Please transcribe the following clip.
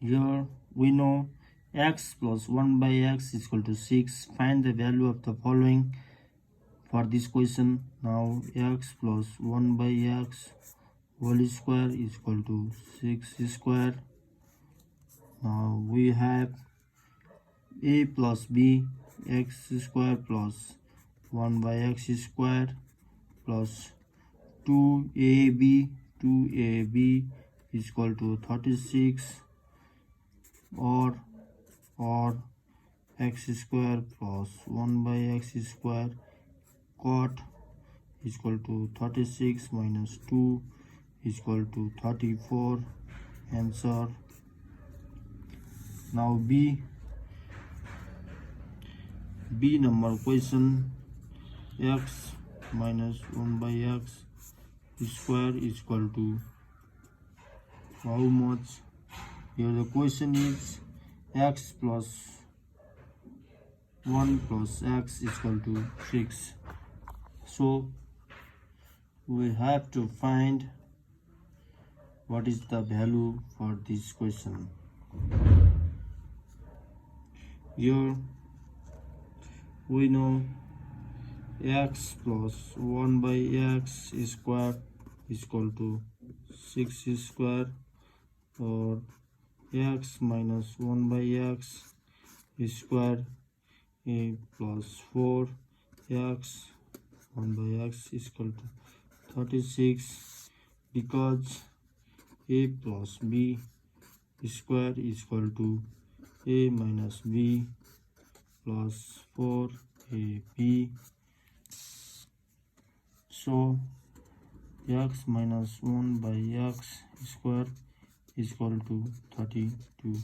Here we know x plus 1 by x is equal to 6. Find the value of the following for this question. Now x plus 1 by x whole square is equal to 6 square. Now we have a plus b, x square plus 1 by x square plus 2ab is equal to 36, or x square plus 1 by x square cot is equal to 36 minus 2 is equal to 34. Answer. Now B number question, x minus 1 by x square is equal to how much? Here the question is x plus 1 plus x is equal to 6. So we have to find what is the value for this question. Here we know x plus 1 by x square is equal to 6 square, or x minus 1 by x square a plus 4 x 1 by x is equal to 36, because a plus b square is equal to a minus b plus 4ab. So x minus 1 by x square is equal to 32.